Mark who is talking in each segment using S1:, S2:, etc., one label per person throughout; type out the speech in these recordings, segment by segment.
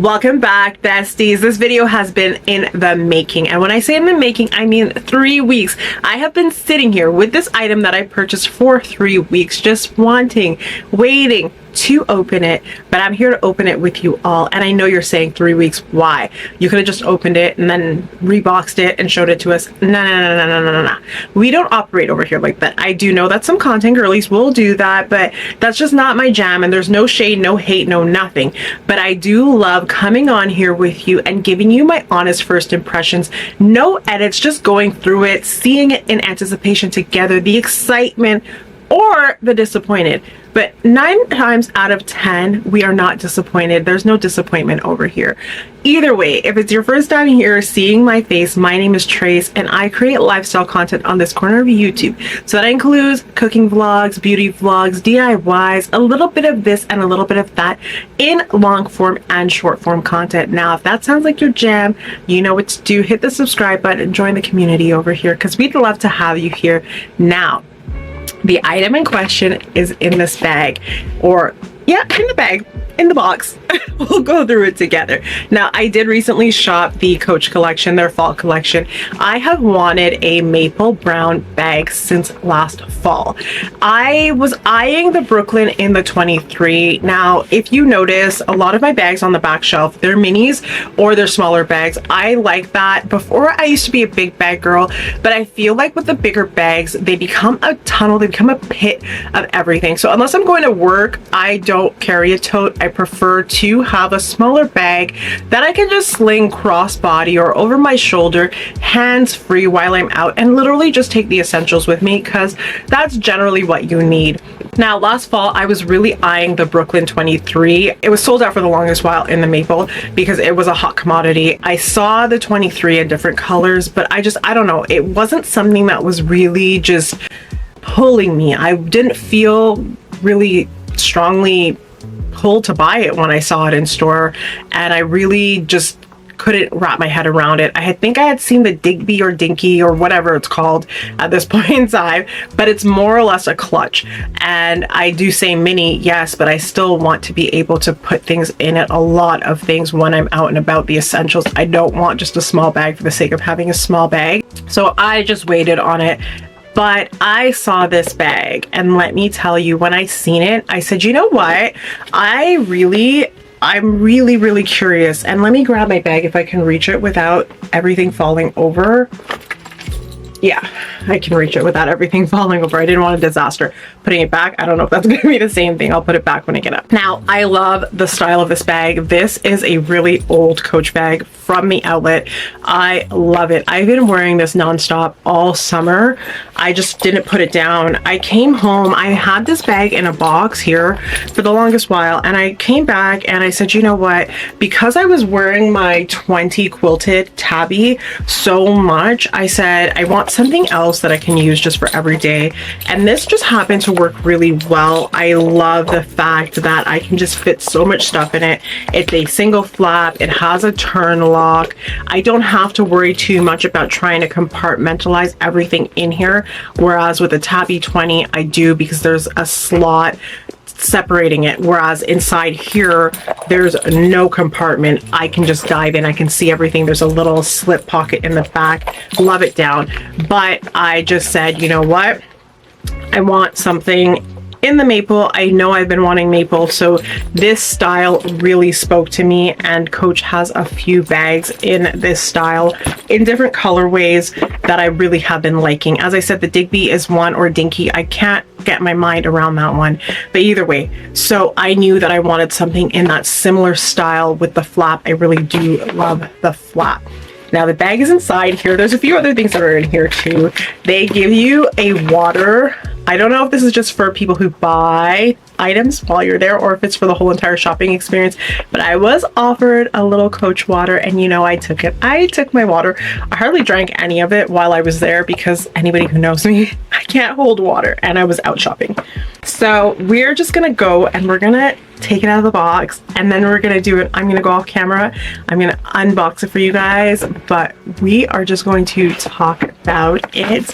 S1: Welcome back, besties. This video has been in the making, and when I say in the making, I mean 3 weeks. I have been sitting here with this item that I purchased for 3 weeks, just waiting to open it, but I'm here to open it with you all. And I know you're saying 3 weeks, why? You could have just opened it and then reboxed it and showed it to us. No. We don't operate over here like that. I do know that some content girlies will do that, but that's just not my jam, and there's no shade, no hate, no nothing. But I do love coming on here with you and giving you my honest first impressions. No edits, just going through it, seeing it in anticipation together, the excitement or the disappointed. But 9 times out of 10, we are not disappointed. There's no disappointment over here. Either way, if it's your first time here seeing my face, my name is Trace, and I create lifestyle content on this corner of YouTube. So that includes cooking vlogs, beauty vlogs, DIYs, a little bit of this and a little bit of that in long form and short form content. Now, if that sounds like your jam, you know what to do. Hit the subscribe button and join the community over here, because we'd love to have you here. Now, the item in question is in this bag, or yeah, in the bag, in the box. We'll go through it together. Now, I did recently shop the Coach collection, their fall collection. I have wanted a maple brown bag since last fall. I was eyeing the Brooklyn in the 23. Now, if you notice, a lot of my bags on the back shelf, they're minis or they're smaller bags. I like that. Before, I used to be a big bag girl, but I feel like with the bigger bags, they become a tunnel, they become a pit of everything. So unless I'm going to work, I don't carry a tote. I prefer to have a smaller bag that I can just sling crossbody or over my shoulder, hands free while I'm out, and literally just take the essentials with me, because that's generally what you need. Now, last fall, I was really eyeing the Brooklyn 23. It was sold out for the longest while in the maple because it was a hot commodity. I saw the 23 in different colors, but I don't know. It wasn't something that was really just pulling me. I didn't feel really strongly pulled to buy it when I saw it in store, and I really just couldn't wrap my head around it. I think I had seen the Digby or Dinky or whatever it's called at this point in time, but it's more or less a clutch. And I do say mini, yes, but I still want to be able to put things in it, a lot of things when I'm out and about, the essentials. I don't want just a small bag for the sake of having a small bag. So I just waited on it. But I saw this bag, and let me tell you, when I seen it, I said, you know what? I'm really curious. And let me grab my bag if I can reach it without everything falling over. Yeah, I can reach it without everything falling over. I didn't want a disaster. Putting it back, I don't know if that's going to be the same thing. I'll put it back when I get up. Now, I love the style of this bag. This is a really old Coach bag from the outlet. I love it. I've been wearing this nonstop all summer. I just didn't put it down. I came home. I had this bag in a box here for the longest while, and I came back and I said, you know what? Because I was wearing my 20 quilted tabby so much, I said, I want something else that I can use just for every day. And this just happened to work really well. I love the fact that I can just fit so much stuff in it. It's a single flap. It has a turn lock. I don't have to worry too much about trying to compartmentalize everything in here. Whereas with a tabby 20, I do, because there's a slot separating it, whereas inside here there's no compartment. I can just dive in. I can see everything. There's a little slip pocket in the back. Love it down. But I just said, you know what, I want something in the maple. I know I've been wanting maple, so this style really spoke to me, and Coach has a few bags in this style in different colorways that I really have been liking. As I said, the Digby is one, or Dinky. I can't get my mind around that one, but either way, so I knew that I wanted something in that similar style with the flap. I really do love the flap. Now, the bag is inside here. There's a few other things that are in here too. They give you a water. I don't know if this is just for people who buy items while you're there, or if it's for the whole entire shopping experience, but I was offered a little Coach water, and you know, I took it. I took my water. I hardly drank any of it while I was there, because anybody who knows me, I can't hold water, and I was out shopping. So we're just gonna go and we're gonna take it out of the box, and then we're gonna do it. I'm gonna go off camera, I'm gonna unbox it for you guys, but we are just going to talk about it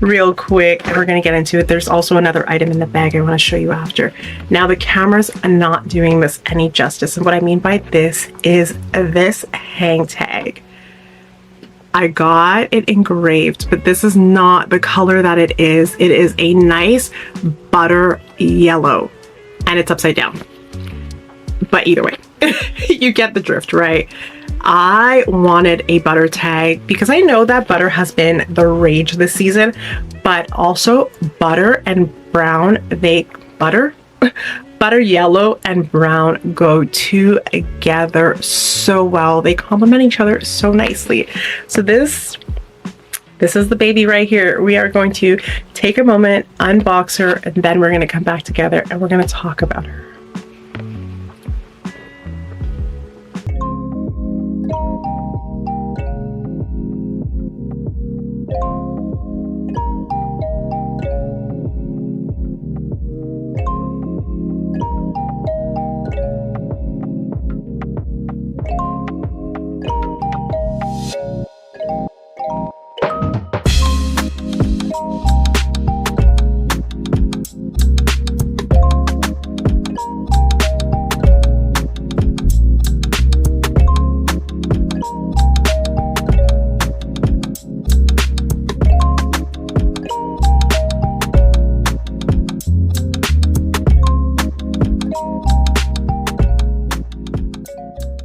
S1: real quick and we're gonna get into it. There's also another item in the bag I want to show you after. Now the camera's not doing this any justice, and what I mean by this is this hang tag. I got it engraved, but this is not the color that it is. It is a nice butter yellow and it's upside down. But either way, you get the drift, right? I wanted a butter tag because I know that butter has been the rage this season, but also butter and brown, butter yellow and brown go together so well. They complement each other so nicely. So this is the baby right here. We are going to take a moment, unbox her, and then we're going to come back together and we're going to talk about her.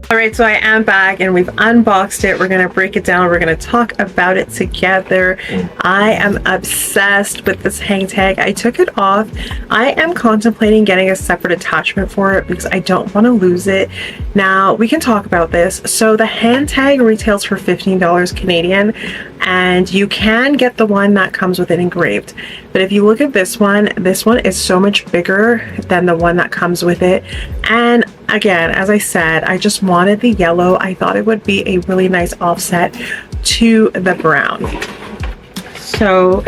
S1: Alright, so I am back and we've unboxed it. We're going to break it down. We're going to talk about it together. I am obsessed with this hang tag. I took it off. I am contemplating getting a separate attachment for it because I don't want to lose it. Now, we can talk about this. So the hang tag retails for $15 Canadian, and you can get the one that comes with it engraved. But if you look at this one is so much bigger than the one that comes with it. And again, as I said, I just wanted the yellow. I thought it would be a really nice offset to the brown. So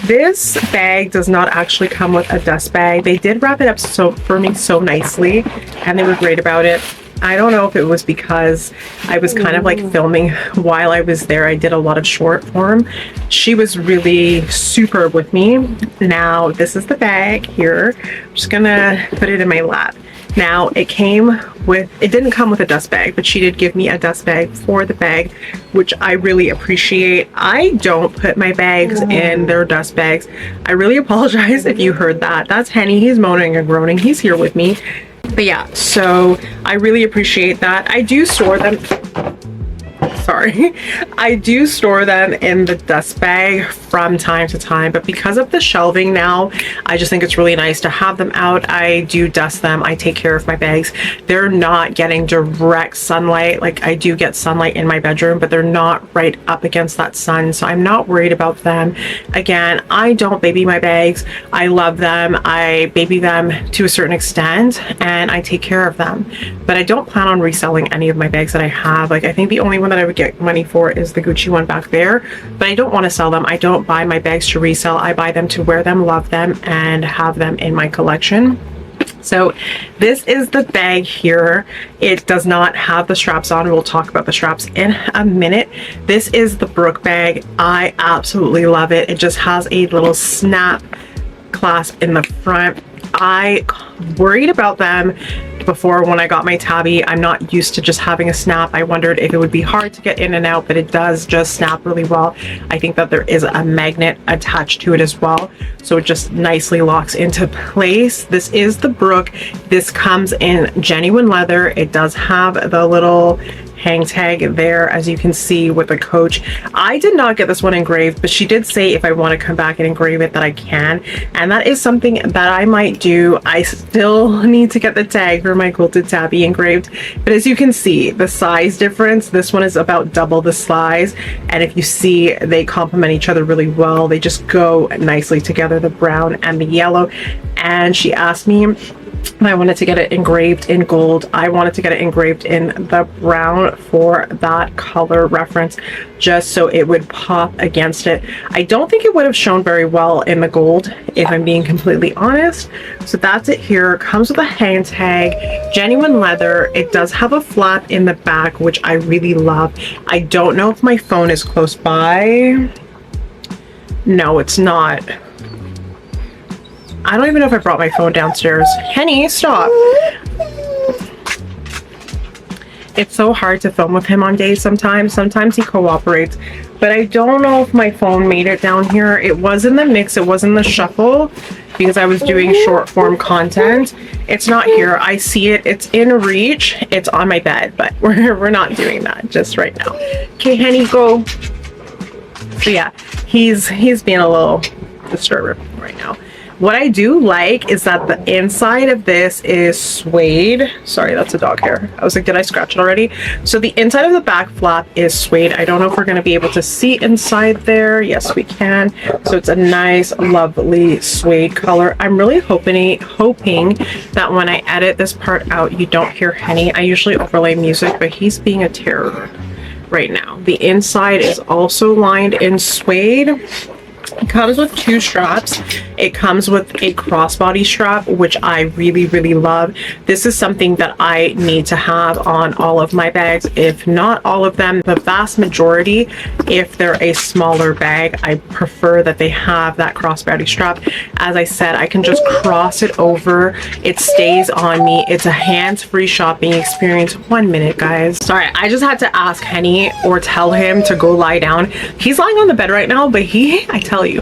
S1: this bag does not actually come with a dust bag. They did wrap it up for me so nicely, and they were great about it. I don't know if it was because I was kind of like filming while I was there. I did a lot of short form. She was really superb with me. Now, this is the bag here. I'm just gonna put it in my lap. Now, it didn't come with a dust bag, but she did give me a dust bag for the bag, which I really appreciate. I don't put my bags in their dust bags. I really apologize if you heard that. That's Henny. He's moaning and groaning. He's here with me. But yeah, so I really appreciate that. I do store them. Sorry. I do store them in the dust bag from time to time, but because of the shelving now, I just think it's really nice to have them out. I do dust them. I take care of my bags. They're not getting direct sunlight. Like, I do get sunlight in my bedroom, but they're not right up against that sun, so I'm not worried about them. Again, I don't baby my bags. I love them. I baby them to a certain extent, and I take care of them. But I don't plan on reselling any of my bags that I have. Like, I think the only one that I would get money for is the Gucci one back there, but I don't want to sell them. I don't buy my bags to resell. I buy them to wear them, love them, and have them in my collection. So this is the bag here. It does not have the straps on. We'll talk about the straps in a minute. This is the Brook bag. I absolutely love it. It just has a little snap clasp in the front. I worried about them before when I got my tabby. I'm not used to just having a snap. I wondered if it would be hard to get in and out, but it does just snap really well. I think that there is a magnet attached to it as well, so it just nicely locks into place. This is the Brook. This comes in genuine leather. It does have the little hang tag there, as you can see, with the Coach. I did not get this one engraved, but she did say if I want to come back and engrave it that I can, and that is something that I might do. I still need to get the tag for my quilted tabby engraved, but as you can see, the size difference, this one is about double the size, and if you see, they complement each other really well. They just go nicely together, the brown and the yellow. And she asked me and I wanted to get it engraved in gold. I wanted to get it engraved in the brown for that color reference, just so it would pop against it. I don't think it would have shown very well in the gold, if I'm being completely honest. So that's it here. Comes with a hang tag, genuine leather. It does have a flap in the back, which I really love. I don't know if my phone is close by. No, it's not. I don't even know if I brought my phone downstairs. Henny, stop. It's so hard to film with him on days sometimes. Sometimes he cooperates, but I don't know if my phone made it down here. It was in the mix. It was in the shuffle because I was doing short form content. It's not here. I see it. It's in reach. It's on my bed, but we're not doing that just right now. Okay, Henny, go. So yeah, he's being a little disturber right now. What I do like is that the inside of this is suede. Sorry, that's a dog hair. I was like, did I scratch it already? So the inside of the back flap is suede. I don't know if we're going to be able to see inside there. Yes, we can. So it's a nice, lovely suede color. I'm really hoping that when I edit this part out, you don't hear Henny. I usually overlay music, but he's being a terror right now. The inside is also lined in suede. It comes with two straps. It comes with a crossbody strap, which I really, really love. This is something that I need to have on all of my bags, if not all of them, the vast majority. If they're a smaller bag, I prefer that they have that crossbody strap. As I said, I can just cross it over. It stays on me. It's a hands-free shopping experience. 1 minute, guys. Sorry, I just had to ask Henny or tell him to go lie down. He's lying on the bed right now, but I tell you,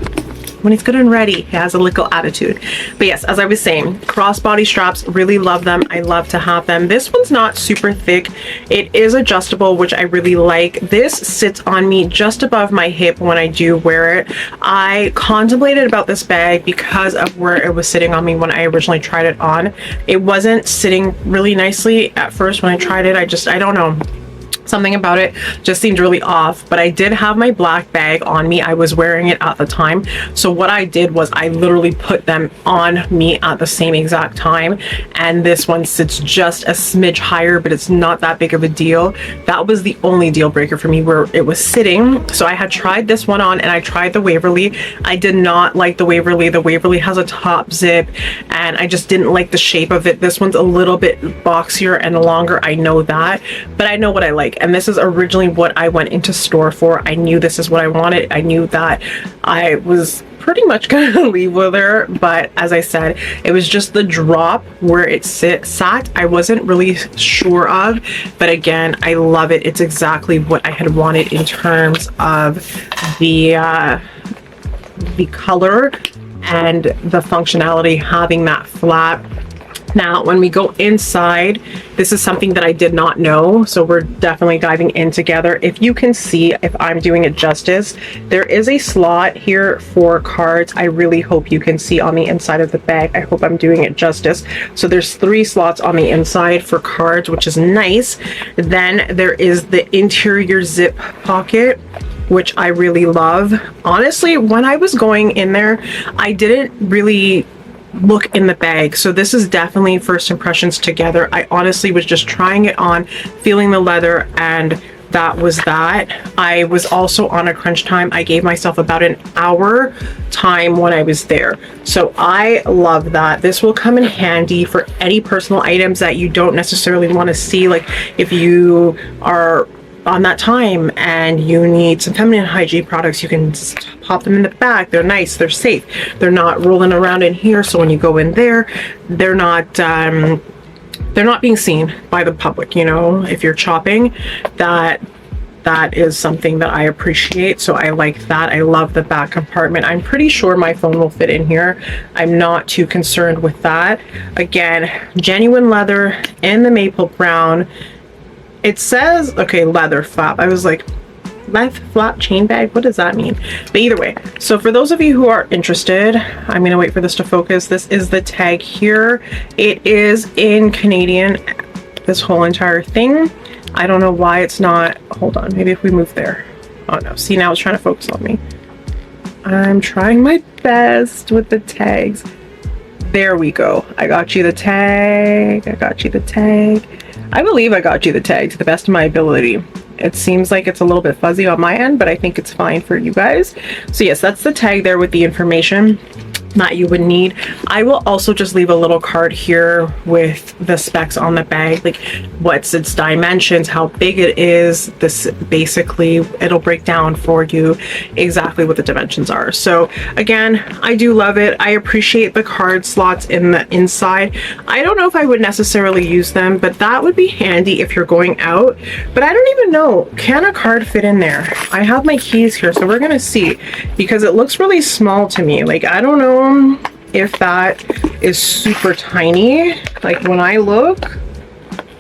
S1: when he's good and ready, he has a little attitude. But yes, as I was saying, crossbody straps, really love them. I love to have them. This one's not super thick. It is adjustable, which I really like. This sits on me just above my hip when I do wear it. I contemplated about this bag because of where it was sitting on me when I originally tried it on. It wasn't sitting really nicely at first when I tried it. I don't know. Something about it just seemed really off, but I did have my black bag on me. I was wearing it at the time. So what I did was I literally put them on me at the same exact time. And this one sits just a smidge higher, but it's not that big of a deal. That was the only deal breaker for me, where it was sitting. So I had tried this one on and I tried the Waverly. I did not like the Waverly. The Waverly has a top zip and I just didn't like the shape of it. This one's a little bit boxier and longer. I know that, but I know what I like. And this is originally what I went into store for. I knew this is what I wanted. I knew that I was pretty much gonna leave with her, but as I said, it was just the drop where it sat. I wasn't really sure of, but again, I love it. It's exactly what I had wanted in terms of the color and the functionality, having that flap. Now, when we go inside, this is something that I did not know, so we're definitely diving in together. If you can see, if I'm doing it justice, there is a slot here for cards. I really hope you can see on the inside of the bag. I hope I'm doing it justice. So there's 3 slots on the inside for cards, which is nice. Then there is the interior zip pocket, which I really love. Honestly, when I was going in there, I didn't really look in the bag, so this is definitely first impressions together. I honestly was just trying it on, feeling the leather, and that was that. I was also on a crunch time. I gave myself about an hour time when I was there, so I love that. This will come in handy for any personal items that you don't necessarily want to see, like if you are on that time and you need some feminine hygiene products, you can just pop them in the back. They're nice, they're safe, they're not rolling around in here, so when you go in there, they're not being seen by the public. You know, if you're chopping, that is something that I appreciate, so I like that. I love the back compartment. I'm pretty sure my phone will fit in here. I'm not too concerned with that. Again, genuine leather in the maple brown. It says, okay, leather flap. I was like, leather flap chain bag? What does that mean? But either way, so for those of you who are interested, I'm gonna wait for this to focus. This is the tag here. It is in Canadian, this whole entire thing. I don't know why it's not, hold on, maybe if we move there. Oh no, see, now it's trying to focus on me. I'm trying my best with the tags. There we go. I got you the tag. I got you the tag. I believe I got you the tag to the best of my ability. It seems like it's a little bit fuzzy on my end, but I think it's fine for you guys. So yes, that's the tag there with the information that you would need. I will also just leave a little card here with the specs on the bag, like what's its dimensions, how big it is. This basically, it'll break down for you exactly what the dimensions are. So again, I do love it. I appreciate the card slots in the inside. I don't know if I would necessarily use them, but that would be handy if you're going out. But I don't even know, can a card fit in there? I have my keys here, so we're gonna see, because it looks really small to me. Like, I don't know if that is super tiny. Like, when I look,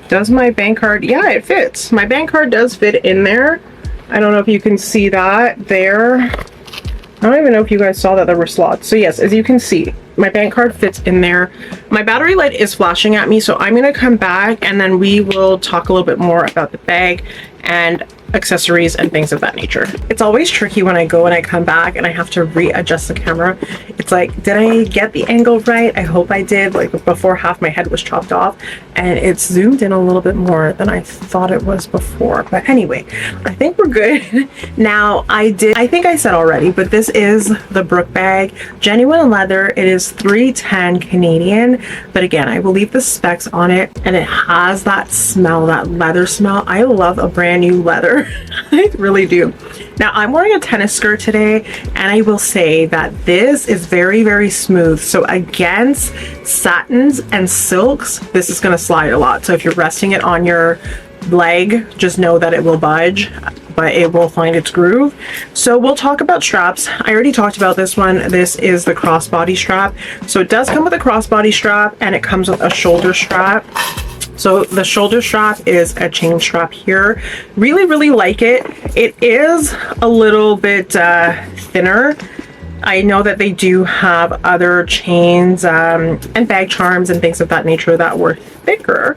S1: does my bank card, yeah, it fits. My bank card does fit in there. I don't know if you can see that there. I don't even know if you guys saw that there were slots. So yes, as you can see, my bank card fits in there. My battery light is flashing at me, so I'm gonna come back and then we will talk a little bit more about the bag and accessories and things of that nature. It's always tricky when I go and I come back and I have to readjust the camera. It's like, did I get the angle right? I hope I did. Like, before, half my head was chopped off and it's zoomed in a little bit more than I thought it was before. But anyway, I think we're good. Now, I think I said already, but this is the Brook bag, genuine leather. It is $310 Canadian, but again, I will leave the specs on it, and it has that smell, that leather smell. I love a brand new leather. I really do. Now, I'm wearing a tennis skirt today, and I will say that this is very, very smooth. So against satins and silks, this is going to slide a lot. So if you're resting it on your leg, just know that it will budge, but it will find its groove. So we'll talk about straps. I already talked about this one. This is the crossbody strap. So it does come with a crossbody strap, and it comes with a shoulder strap. So the shoulder strap is a chain strap here. Really, really like it. It is a little bit thinner. I know that they do have other chains and bag charms and things of that nature that were thicker,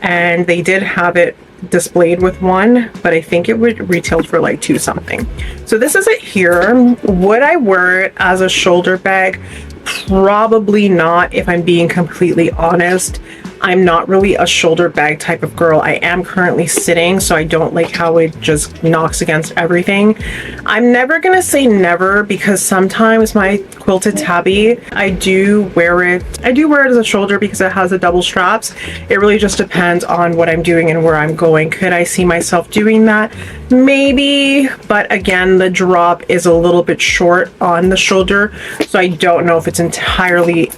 S1: and they did have it displayed with one, but I think it would retail for like $2 something. So this is it here. Would I wear it as a shoulder bag? Probably not, if I'm being completely honest. I'm not really a shoulder bag type of girl. I am currently sitting, so I don't like how it just knocks against everything. I'm never gonna say never, because sometimes my quilted tabby, I do wear it as a shoulder because it has the double straps. It really just depends on what I'm doing and where I'm going. Could I see myself doing that? Maybe, but again, the drop is a little bit short on the shoulder, so I don't know if it's entirely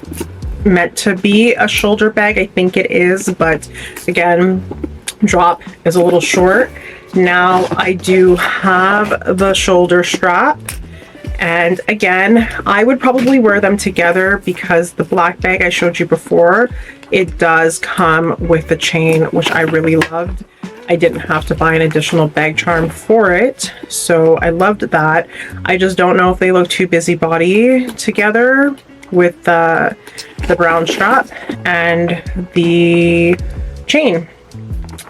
S1: meant to be a shoulder bag. I think it is, but again, drop is a little short. Now I do have the shoulder strap, and again, I would probably wear them together because the black bag I showed you before, it does come with the chain, which I really loved. I didn't have to buy an additional bag charm for it, so I loved that. I just don't know if they look too busybody together with the brown strap and the chain,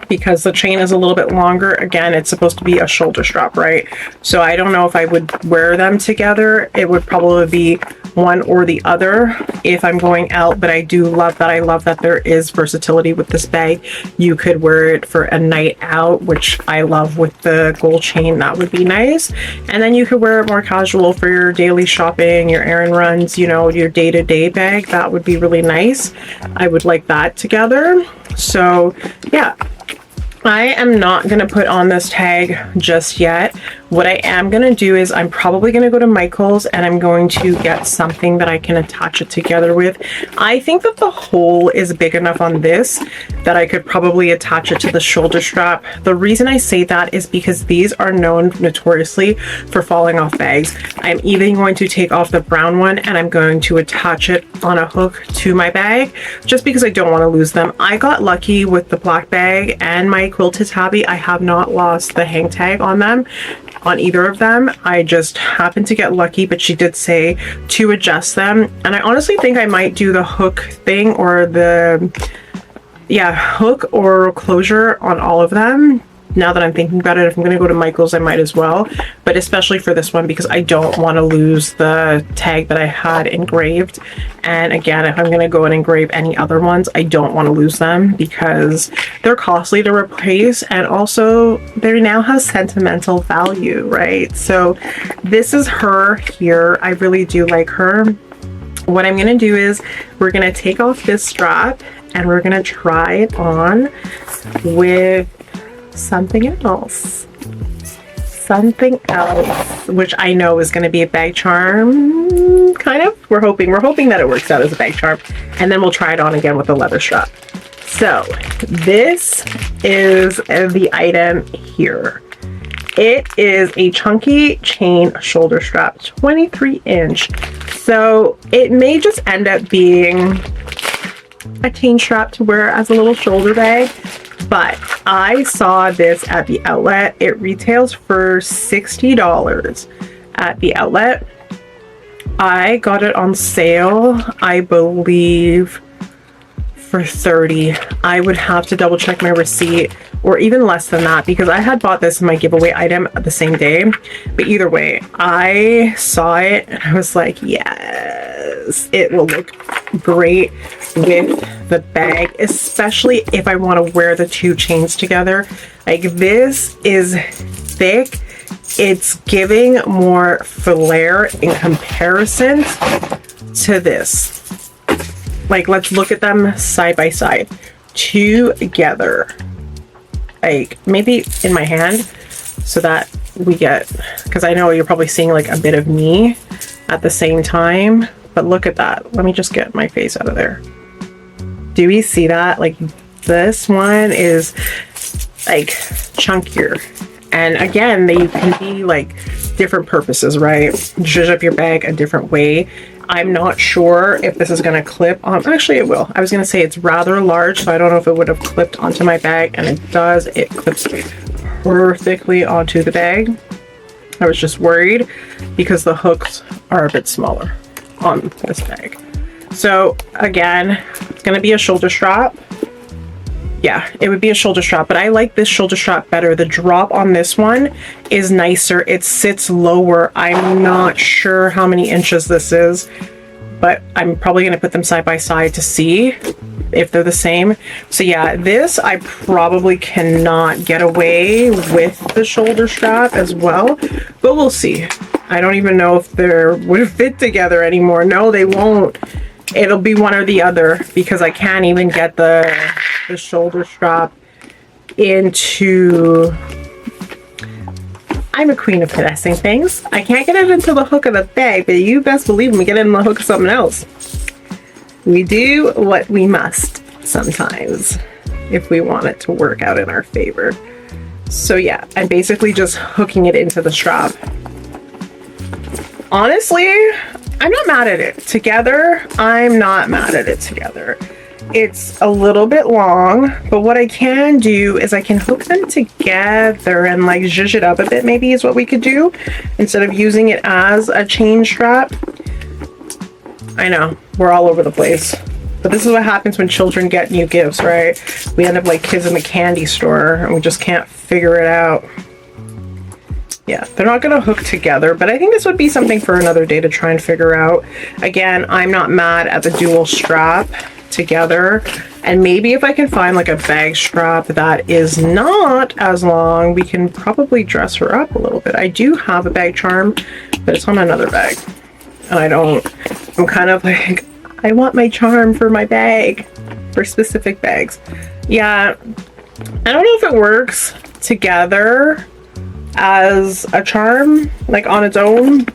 S1: because the chain is a little bit longer. Again, it's supposed to be a shoulder strap, right? So I don't know if I would wear them together. It would probably be one or the other if I'm going out, but I do love that. I love that there is versatility with this bag. You could wear it for a night out, which I love with the gold chain. That would be nice. And then you could wear it more casual for your daily shopping, your errand runs, you know, your day-to-day bag. That would be really nice. I would like that together. So yeah, I am not going to put on this tag just yet. What I am going to do is I'm probably going to go to Michael's and I'm going to get something that I can attach it together with. I think that the hole is big enough on this that I could probably attach it to the shoulder strap. The reason I say that is because these are known notoriously for falling off bags. I'm even going to take off the brown one and I'm going to attach it on a hook to my bag just because I don't want to lose them. I got lucky with the black bag and my quilted tabby. I have not lost the hang tag on them, on either of them. I just happened to get lucky, but she did say to adjust them, and I honestly think I might do the hook thing, or the hook or closure on all of them, now that I'm thinking about it, if I'm going to go to Michael's, I might as well. But especially for this one, because I don't want to lose the tag that I had engraved. And again, if I'm going to go and engrave any other ones, I don't want to lose them because they're costly to replace. And also, they now have sentimental value, right? So this is her here. I really do like her. What I'm going to do is we're going to take off this strap and we're going to try it on with something else, which I know is going to be a bag charm, kind of. We're hoping that it works out as a bag charm, and then we'll try it on again with the leather strap. So this is the item here. It is a chunky chain shoulder strap, 23-inch. So it may just end up being a chain strap to wear as a little shoulder bag. But I saw this at the outlet. It retails for $60 at the outlet. I got it on sale, I believe, for $30. I would have to double check my receipt, or even less than that, because I had bought this in my giveaway item the same day. But either way, I saw it and I was like, yes, it will look great with the bag, especially if I want to wear the two chains together. Like, this is thick. It's giving more flair in comparison to this. Like, let's look at them side by side together. Like, maybe in my hand so that we get, because I know you're probably seeing like a bit of me at the same time, but look at that. Let me just get my face out of there. Do we see that? Like, this one is like chunkier. And again, they can be like different purposes, right? Zhuzh up your bag a different way. I'm not sure if this is going to clip on. Actually, it will. I was going to say it's rather large, so I don't know if it would have clipped onto my bag, and it does. It clips perfectly onto the bag. I was just worried because the hooks are a bit smaller on this bag. So again, it's going to be a shoulder strap. Yeah, it would be a shoulder strap, but I like this shoulder strap better. The drop on this one is nicer. It sits lower. I'm not sure how many inches this is, but I'm probably going to put them side by side to see if they're the same. So yeah, this I probably cannot get away with the shoulder strap as well, but we'll see. I don't even know if they would fit together anymore. No, they won't. It'll be one or the other, because I can't even get the shoulder strap into... I'm a queen of finessing things. I can't get it into the hook of the bag, but you best believe we get it in the hook of something else. We do what we must sometimes if we want it to work out in our favor. So yeah, I'm basically just hooking it into the strap. Honestly, I'm not mad at it together. I'm not mad at it together. It's a little bit long, but what I can do is I can hook them together and like zhuzh it up a bit, maybe is what we could do, instead of using it as a chain strap. I know, we're all over the place. But this is what happens when children get new gifts, right? We end up like kids in the candy store and we just can't figure it out. Yeah, they're not going to hook together, but I think this would be something for another day to try and figure out. Again, I'm not mad at the dual strap together, and maybe if I can find like a bag strap that is not as long, we can probably dress her up a little bit. I do have a bag charm, but it's on another bag, and I'm kind of like, I want my charm for my bag, for specific bags. Yeah, I don't know if it works together as a charm, like on its own,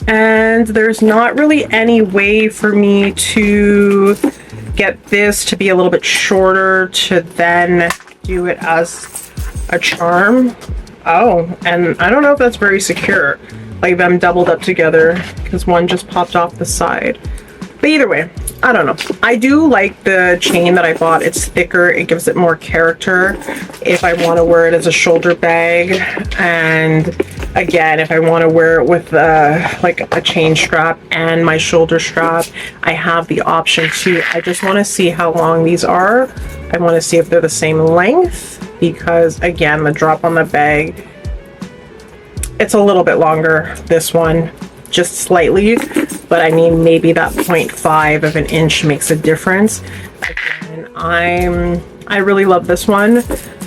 S1: and there's not really any way for me to get this to be a little bit shorter to then do it as a charm. Oh, and I don't know if that's very secure, like them doubled up together, because one just popped off the side. But either way, I don't know. I do like the chain that I bought. It's thicker. It gives it more character if I want to wear it as a shoulder bag. And Again, if I want to wear it with like a chain strap and my shoulder strap, I have the option to. I just want to see how long these are. I want to see if they're the same length, because again, the drop on the bag, it's a little bit longer, this one, just slightly, but I mean, maybe that 0.5 of an inch makes a difference. Again, I really love this one.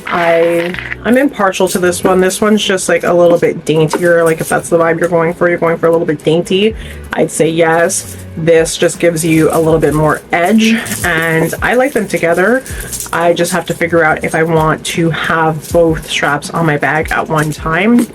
S1: I'm impartial to this one. This one's just like a little bit daintier. Like if that's the vibe you're going for a little bit dainty, I'd say yes. This just gives you a little bit more edge, and I like them together. I just have to figure out if I want to have both straps on my bag at one time.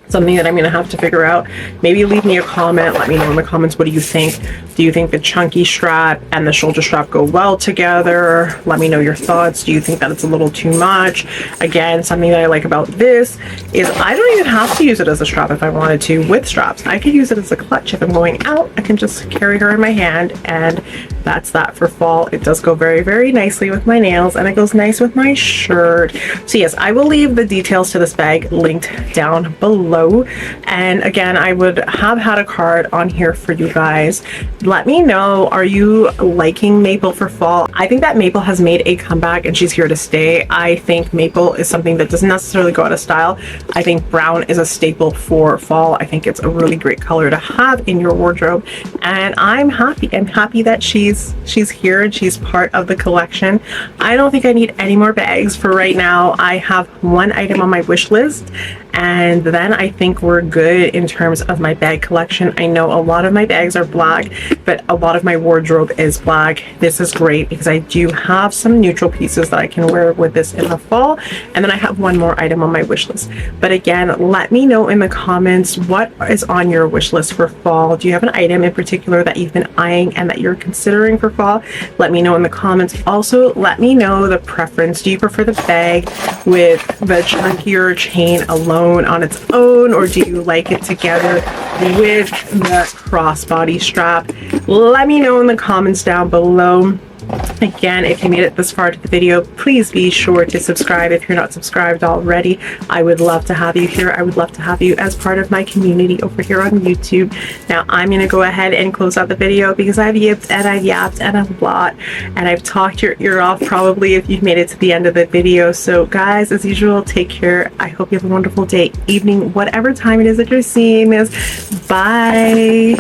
S1: Something that I'm gonna have to figure out. Maybe leave me a comment, let me know in the comments, what do you think? Do you think the chunky strap and the shoulder strap go well together? Let me know your thoughts. Do you think that it's a little too much? Again, something that I like about this is I don't even have to use it as a strap if I wanted to with straps. I could use it as a clutch. If I'm going out, I can just carry her in my hand, and that's that for fall. It does go very, very nicely with my nails, and it goes nice with my shirt. So yes, I will leave the details to this bag linked down below. And again, I would have had a card on here for you guys. Let me know, are you liking maple for fall? I think that maple has made a comeback and she's here to stay. I think maple is something that doesn't necessarily go out of style. I think brown is a staple for fall. I think it's a really great color to have in your wardrobe, and I'm happy. I'm happy that she's here and she's part of the collection. I don't think I need any more bags for right now. I have one item on my wish list, and then I think we're good in terms of my bag collection. I know a lot of my bags are black, but a lot of my wardrobe is black. This is great because I do have some neutral pieces that I can wear with this in the fall, and then I have one more item on my wish list. But again, let me know in the comments what is on your wish list for fall. Do you have an item in particular that you've been eyeing and that you're considering for fall? Let me know in the comments. Also, let me know the preference. Do you prefer the bag with the chunkier chain alone on its own, or do you like it together with the crossbody strap? Let me know in the comments down below. Again, if you made it this far to the video, please be sure to subscribe if you're not subscribed already. I would love to have you here. I would love to have you as part of my community over here on YouTube. Now, I'm going to go ahead and close out the video because I've yipped and I've yapped and a lot, and I've talked your ear off probably if you've made it to the end of the video. So guys, as usual, take care. I hope you have a wonderful day, evening, whatever time it is that you're seeing this. Bye.